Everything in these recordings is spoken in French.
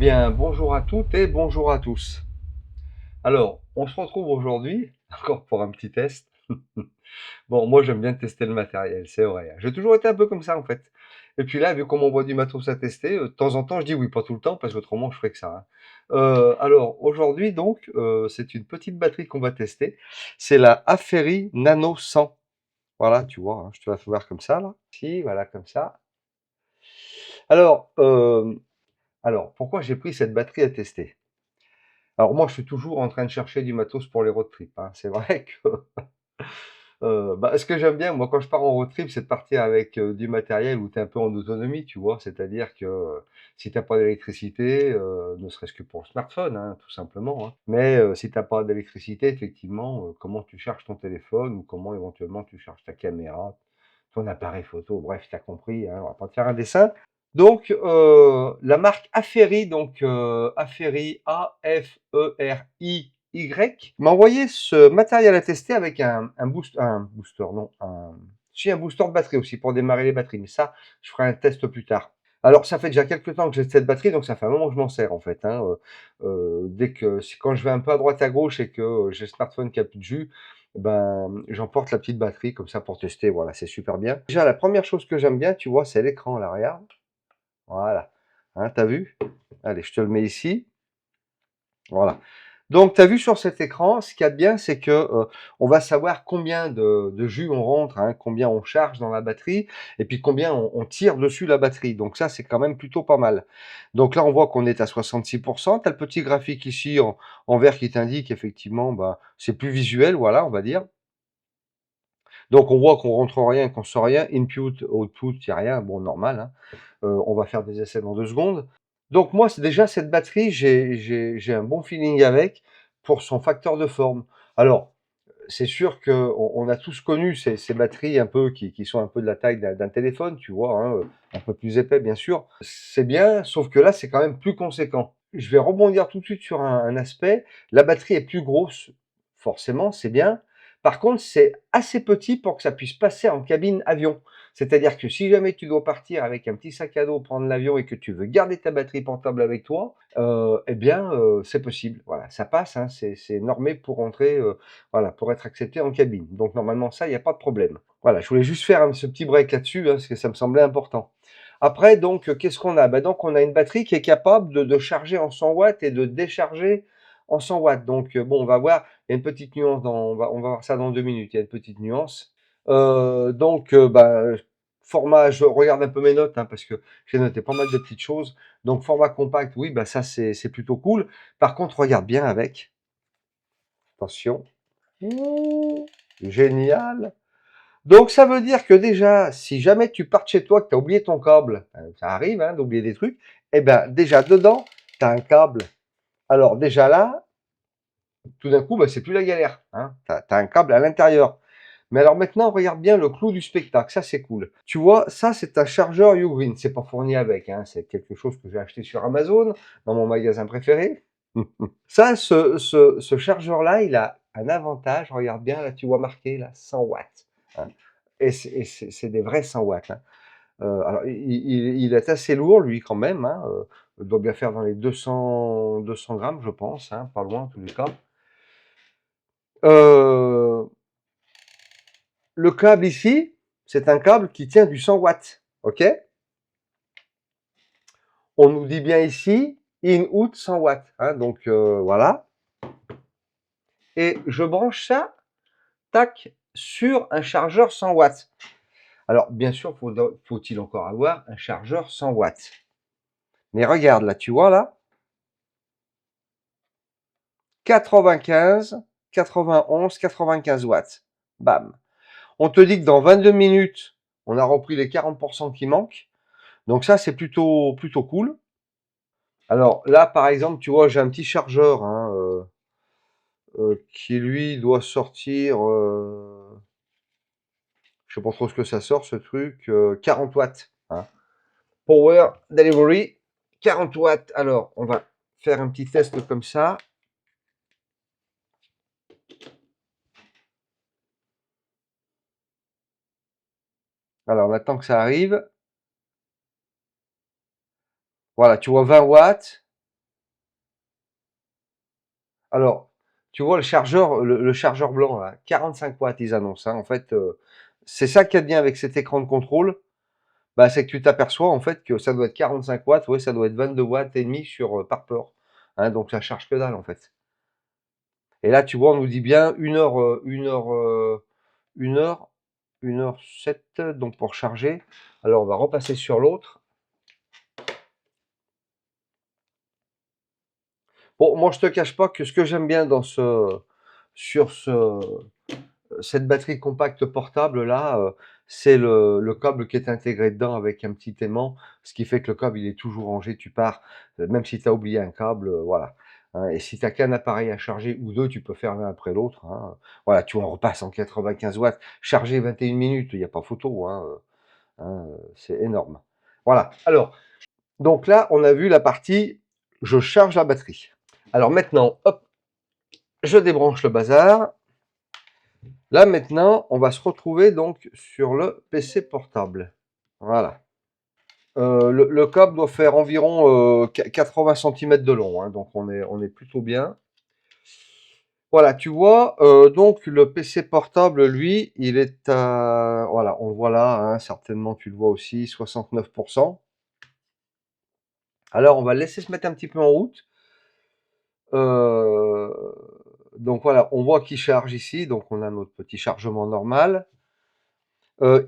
bien, bonjour à toutes et bonjour à tous. Alors, on se retrouve aujourd'hui, encore pour un petit test. Bon, moi j'aime bien tester le matériel, c'est vrai. J'ai toujours été un peu comme ça en fait. Et puis là, vu qu'on m'envoie du matos à tester, de temps en temps je dis oui, pas tout le temps, parce qu'autrement je ferais que ça, hein. Alors, aujourd'hui donc, c'est une petite batterie qu'on va tester. C'est la Aferi Nano 100. Voilà, tu vois, hein, je te la fais voir comme ça, là. Si, voilà, comme ça. Alors, pourquoi j'ai pris cette batterie à tester? Alors moi, je suis toujours en train de chercher du matos pour les road trips, hein. C'est vrai que, ce que j'aime bien, moi, quand je pars en road trip, c'est de partir avec, du matériel où tu es un peu en autonomie, tu vois? C'est-à-dire que, si tu as pas d'électricité, ne serait-ce que pour le smartphone, hein, tout simplement, hein. Mais, si tu as pas d'électricité, effectivement, comment tu charges ton téléphone ou comment éventuellement tu charges ta caméra, ton appareil photo, bref, tu as compris, hein, on va pas te faire un dessin. Donc, la marque Aferi, donc Aferi, A-F-E-R-I-Y, m'a envoyé ce matériel à tester avec un booster, non, un booster de batterie aussi pour démarrer les batteries. Mais ça, je ferai un test plus tard. Alors, ça fait déjà quelques temps que j'ai cette batterie, donc ça fait un moment que je m'en sers en fait, hein. Quand je vais un peu à droite à gauche et que j'ai le smartphone qui a plus de jus, ben, j'emporte la petite batterie comme ça pour tester. Voilà, c'est super bien. Déjà, la première chose que j'aime bien, tu vois, c'est l'écran là, regarde. Voilà. Hein, tu vu? Allez, je te le mets ici. Voilà. Donc, tu as vu sur cet écran, ce qu'il y a de bien, c'est que on va savoir combien de jus on rentre, hein, combien on charge dans la batterie, et puis combien on tire dessus la batterie. Donc ça, c'est quand même plutôt pas mal. Donc là, on voit qu'on est à 66%. Tu as le petit graphique ici en vert qui t'indique effectivement, bah, c'est plus visuel, voilà, on va dire. Donc on voit qu'on rentre rien, qu'on sort rien. Input, output, il n'y a rien. Bon, normal, hein. On va faire des essais dans 2 secondes. Donc moi, c'est déjà cette batterie, j'ai un bon feeling avec pour son facteur de forme. Alors, c'est sûr qu'on a tous connu ces batteries un peu qui sont un peu de la taille d'un téléphone, tu vois, hein, un peu plus épais bien sûr. C'est bien, sauf que là, c'est quand même plus conséquent. Je vais rebondir tout de suite sur un aspect. La batterie est plus grosse, forcément, c'est bien. Par contre, c'est assez petit pour que ça puisse passer en cabine avion. C'est-à-dire que si jamais tu dois partir avec un petit sac à dos, prendre l'avion et que tu veux garder ta batterie portable avec toi, eh bien, c'est possible. Voilà, ça passe, hein, c'est normé pour entrer, voilà, pour être accepté en cabine. Donc normalement ça, il y a pas de problème. Voilà, je voulais juste faire ce petit break là-dessus, hein, parce que ça me semblait important. Après donc, qu'est-ce qu'on a? Bah, donc on a une batterie qui est capable de charger en 100 watts et de décharger en 100 watts. Donc, bon, on va voir, il y a une petite nuance on va voir ça dans 2 minutes, il y a une petite nuance. Format, je regarde un peu mes notes, hein, parce que j'ai noté pas mal de petites choses. Donc format compact, oui, bah ça c'est plutôt cool. Par contre, regarde bien avec. Attention. Ouh, génial. Donc ça veut dire que déjà, si jamais tu pars de chez toi, que tu as oublié ton câble, ça arrive, hein, d'oublier des trucs, eh ben déjà dedans, tu as un câble. Alors déjà là, tout d'un coup, bah, c'est plus la galère, hein. Tu as un câble à l'intérieur. Mais alors maintenant, regarde bien le clou du spectacle, ça c'est cool. Tu vois, ça c'est un chargeur Ugreen, c'est pas fourni avec, hein, c'est quelque chose que j'ai acheté sur Amazon, dans mon magasin préféré. Ça, ce chargeur-là, il a un avantage, regarde bien, là tu vois marqué, là, 100 watts, hein. C'est des vrais 100 watts, hein. Alors il est assez lourd lui quand même, hein, il doit bien faire dans les 200 grammes je pense, hein, pas loin en tous les cas. Heu Le câble ici, c'est un câble qui tient du 100 watts, ok? On nous dit bien ici, in-out 100 watts, hein, donc voilà. Et je branche ça, tac, sur un chargeur 100 watts. Alors, bien sûr, faut-il encore avoir un chargeur 100 watts. Mais regarde, là, tu vois, là, 95, 91, 95 watts. Bam. On te dit que dans 22 minutes, on a repris les 40% qui manquent. Donc ça, c'est plutôt cool. Alors là, par exemple, tu vois, j'ai un petit chargeur, hein, qui lui doit sortir, je sais pas trop ce que ça sort ce truc, 40 watts, hein. Power Delivery, 40 watts. Alors, on va faire un petit test comme ça. Alors, on attend que ça arrive. Voilà, tu vois 20 watts. Alors, tu vois le chargeur blanc là, 45 watts ils annoncent, hein. En fait, c'est ça qui est bien avec cet écran de contrôle, bah, c'est que tu t'aperçois en fait que ça doit être 45 watts, ouais, ça doit être 22 watts et demi sur, par port, hein, donc ça charge que dalle en fait. Et là, tu vois, on nous dit bien 1 heure, 1 heure, 1 heure, 1 heure 7 donc pour charger. Alors on va repasser sur l'autre. Bon, moi je te cache pas que ce que j'aime bien dans sur cette batterie compacte portable là, c'est le câble qui est intégré dedans avec un petit aimant, ce qui fait que le câble il est toujours rangé, tu pars, même si tu as oublié un câble, voilà, hein. Et si tu as qu'un appareil à charger ou 2, tu peux faire l'un après l'autre, hein, voilà, tu en repasses en 95 watts, chargé 21 minutes, il y a pas photo, hein, c'est énorme. Voilà, alors, donc là, on a vu la partie je charge la batterie. Alors maintenant, hop, je débranche le bazar. Là maintenant, on va se retrouver donc sur le PC portable. Voilà. Le câble doit faire environ 80 centimètres de long, hein, donc on est plutôt bien. Voilà, tu vois, donc le PC portable, lui, il est à, voilà, on le voit là, hein, certainement tu le vois aussi, 69%. Alors on va le laisser se mettre un petit peu en route. Euh, donc voilà, on voit qu'il charge ici, donc on a notre petit chargement normal.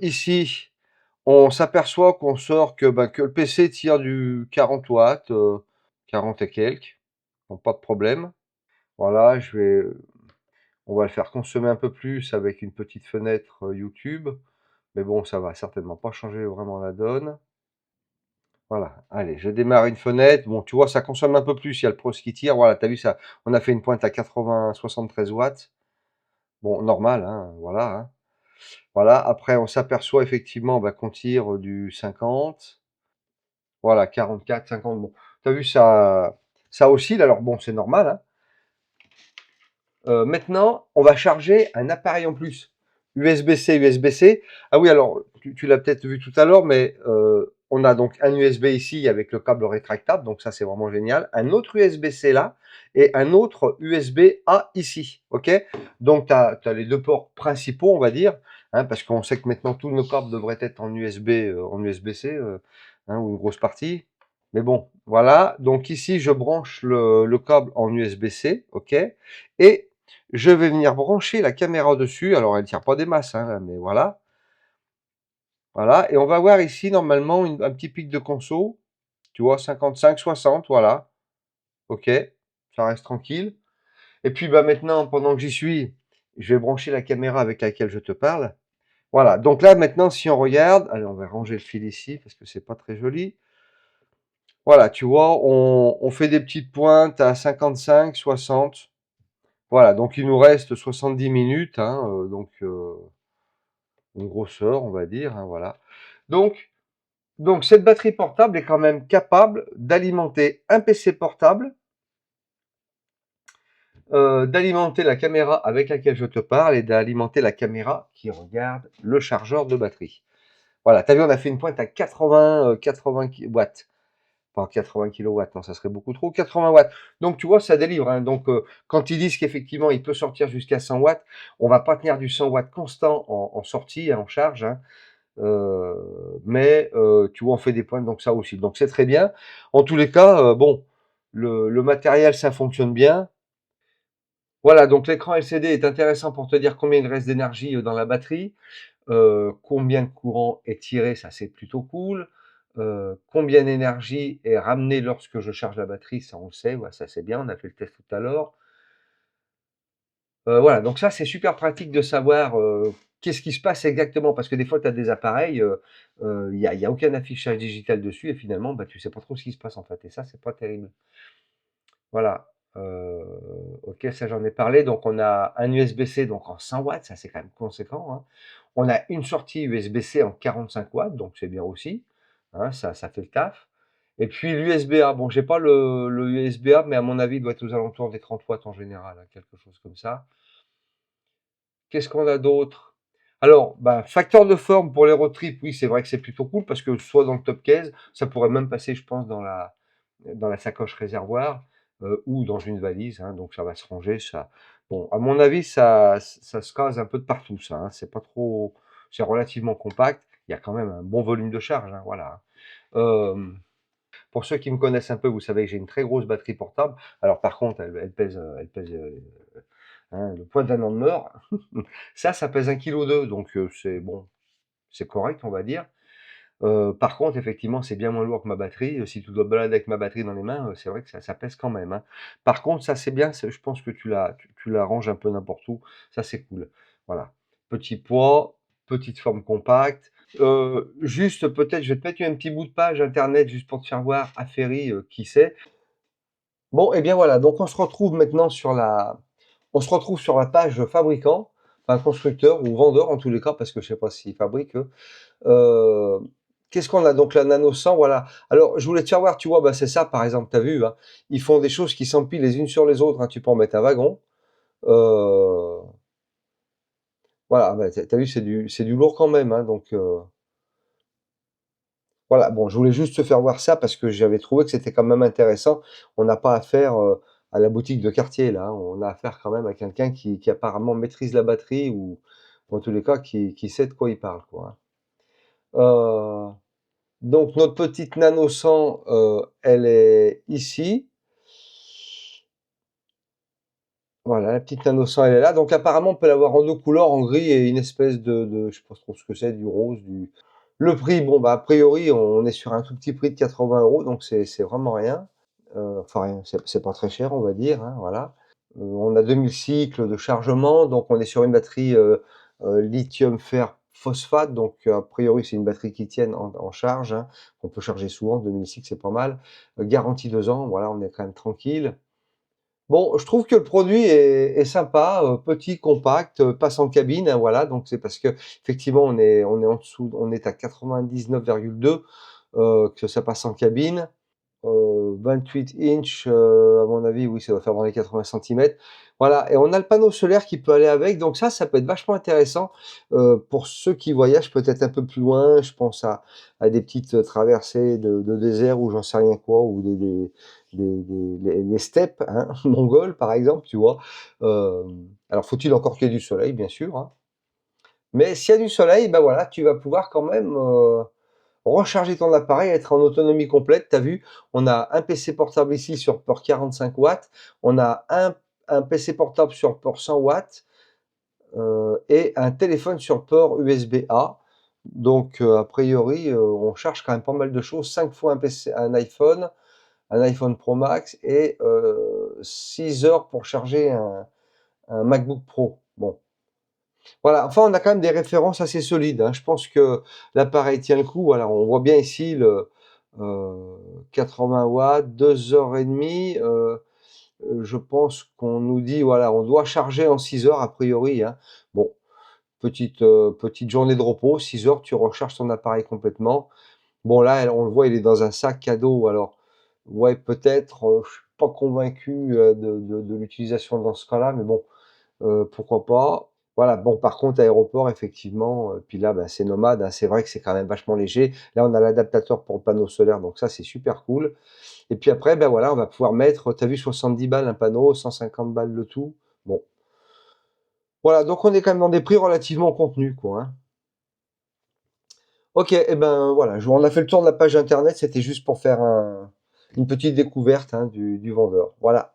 Ici, on s'aperçoit qu'on sort que, bah, que le PC tire du 40 watts, 40 et quelques, donc pas de problème. Voilà, on va le faire consommer un peu plus avec une petite fenêtre YouTube, mais bon, ça va certainement pas changer vraiment la donne. Voilà, allez, je démarre une fenêtre. Bon, tu vois, ça consomme un peu plus, il y a le Pros qui tire. Voilà, tu as vu ça, on a fait une pointe à 80, 73 watts. Bon, normal, hein, voilà, hein. Voilà, après on s'aperçoit effectivement, bah, qu'on tire du 50. Voilà, 44, 50, bon. Tu as vu, ça oscille, alors bon, c'est normal, hein. Maintenant, on va charger un appareil en plus. USB-C, USB-C. Ah oui, alors, tu l'as peut-être vu tout à l'heure, mais on a donc un USB ici avec le câble rétractable, donc ça c'est vraiment génial. Un autre USB-C là, et un autre USB-A ici, ok? Donc tu as les deux ports principaux, on va dire, hein, parce qu'on sait que maintenant tous nos câbles devraient être en USB, en USB-C, hein, ou une grosse partie. Mais bon, voilà. Donc ici, je branche le câble en USB-C, ok? Et je vais venir brancher la caméra dessus. Alors, elle tire pas des masses, hein, mais voilà. Voilà. Et on va voir ici, normalement, un petit pic de conso. Tu vois, 55, 60, voilà. Ok, ça reste tranquille. Et puis, bah, maintenant, pendant que j'y suis, je vais brancher la caméra avec laquelle je te parle. Voilà. Donc là, maintenant, si on regarde, allez, on va ranger le fil ici parce que c'est pas très joli. Voilà, tu vois, on fait des petites pointes à 55, 60. Voilà, donc il nous reste 70 minutes, hein, donc une grosseur, on va dire, hein, voilà. Donc, cette batterie portable est quand même capable d'alimenter un PC portable, d'alimenter la caméra avec laquelle je te parle et d'alimenter la caméra qui regarde le chargeur de batterie. Voilà, tu as vu, on a fait une pointe à 80 watts. Pas 80 kilowatts, non, ça serait beaucoup trop, 80 watts. Donc, tu vois, ça délivre, hein. Donc, quand ils disent qu'effectivement, il peut sortir jusqu'à 100 watts, on va pas tenir du 100 watts constant en sortie, en charge, hein. Mais, tu vois, on fait des pointes, donc ça aussi. Donc, c'est très bien. En tous les cas, bon, le matériel, ça fonctionne bien. Voilà, donc l'écran LCD est intéressant pour te dire combien il reste d'énergie dans la batterie. Combien de courant est tiré, ça c'est plutôt cool. Combien d'énergie est ramenée lorsque je charge la batterie, ça on le sait, ouais, ça c'est bien, on a fait le test tout à l'heure. Voilà, donc ça c'est super pratique de savoir qu'est-ce qui se passe exactement, parce que des fois tu as des appareils, il y a aucun affichage digital dessus et finalement, bah, tu sais pas trop ce qui se passe en fait et ça c'est pas terrible. Voilà, OK, ça j'en ai parlé, donc on a un USB-C donc en 100 watts, ça c'est quand même conséquent, hein. On a une sortie USB-C en 45 watts, donc c'est bien aussi, hein, ça fait le taf. Et puis l'USB-A, bon j'ai pas le USB-A, mais à mon avis il doit être aux alentours des 30 watts en général, hein, quelque chose comme ça. Qu'est-ce qu'on a d'autre? Alors, bah, facteur de forme pour les road trips, oui c'est vrai que c'est plutôt cool parce que soit dans le top case, ça pourrait même passer je pense dans la sacoche réservoir. ou dans une valise, hein, donc ça va se ranger, ça bon, à mon avis, ça se case un peu de partout ça, hein, c'est pas trop c'est relativement compact. Il y a quand même un bon volume de charge, hein, voilà, hein. Pour ceux qui me connaissent un peu, vous savez que j'ai une très grosse batterie portable. Alors par contre, elle pèse, hein, le poids d'un homme mort. Ça pèse 1,2 kg, donc c'est bon, c'est correct, on va dire. Par contre, effectivement, c'est bien moins lourd que ma batterie. Si tu dois te balader avec ma batterie dans les mains, c'est vrai que ça pèse quand même, hein. Par contre, ça, c'est bien, je pense que tu la ranges un peu n'importe où. Ça, c'est cool. Voilà. Petit poids, petite forme compacte. Juste, peut-être, je vais te mettre un petit bout de page internet juste pour te faire voir Afferry, qui c'est. Bon, et bien voilà, donc on se retrouve sur la page fabricant, enfin constructeur ou vendeur en tous les cas, parce que je sais pas s'ils fabriquent eux. Heu, Qu'est-ce qu'on a? Donc la Nano 100, voilà. Alors je voulais te faire voir, tu vois, bah, c'est ça par exemple, tu as vu, hein? Ils font des choses qui s'empilent les unes sur les autres, hein, tu peux en mettre un wagon. Heu, voilà, bah, tu as vu, c'est du lourd quand même, hein, donc voilà. Bon, je voulais juste te faire voir ça parce que j'avais trouvé que c'était quand même intéressant. On n'a pas affaire, à la boutique de quartier là, hein. On a affaire quand même à quelqu'un qui apparemment maîtrise la batterie ou en tous les cas qui sait de quoi il parle, quoi, hein. Donc notre petite Nano 100, elle est ici. Voilà, la petite Nano 100, elle est là. Donc apparemment, on peut l'avoir en 2 couleurs, en gris et une espèce de je sais pas trop ce que c'est, du rose, du le prix, bon, bah, a priori, on est sur un tout petit prix de 80 €, donc c'est vraiment rien. Enfin rien, c'est pas très cher, on va dire, hein, voilà. On a 2000 cycles de chargement, donc on est sur une batterie, lithium fer phosphate, donc a priori, c'est une batterie qui tienne en charge, hein. On peut charger souvent, 2000 cycles, c'est pas mal. Garantie 2 ans, voilà, on est quand même tranquille. Bon, je trouve que le produit est sympa, petit, compact, passe en cabine, hein, voilà, donc c'est parce qu'effectivement on est en dessous, on est à 99,2, que ça passe en cabine. 28 inch, à mon avis, oui, ça doit faire dans les 80 centimètres. Voilà, et on a le panneau solaire qui peut aller avec, donc ça peut être vachement intéressant, pour ceux qui voyagent peut-être un peu plus loin. Je pense à des petites, traversées de désert ou j'en sais rien quoi, ou les steppes, hein, mongoles, par exemple, tu vois? Alors faut-il encore qu'il y ait du soleil, bien sûr, hein, mais s'il y a du soleil, ben voilà, tu vas pouvoir quand même, recharger ton appareil, être en autonomie complète. Tu as vu, on a un PC portable ici sur port 45 watts, on a un PC portable sur port 100 watts, et un téléphone sur port USB-A. Donc, a priori, on charge quand même pas mal de choses, 5 fois un iPhone Pro Max et 6 heures pour charger un MacBook Pro. Bon, voilà, enfin, on a quand même des références assez solides, hein. Je pense que l'appareil tient le coup. Voilà, on voit bien ici le, 80 watts, 2 heures et demie. Je pense qu'on nous dit, voilà, on doit charger en 6 heures a priori, hein. Bon, petite journée de repos, 6 heures, tu recharges ton appareil complètement. Bon là, on le voit, il est dans un sac cadeau. Alors, ouais, peut-être, je suis pas convaincu, de l'utilisation dans ce cas-là, mais bon, pourquoi pas. Voilà, bon, par contre, aéroport, effectivement, puis là, bah, c'est nomade, hein, c'est vrai que c'est quand même vachement léger. Là, on a l'adaptateur pour le panneau solaire, donc ça, c'est super cool. Et puis après, ben voilà, on va pouvoir mettre, tu as vu, 70 balles un panneau, 150 balles le tout. Bon, voilà, donc on est quand même dans des prix relativement contenus, quoi, hein. OK, et ben voilà, on a fait le tour de la page internet, c'était juste pour faire une petite découverte, hein, du vendeur. Voilà.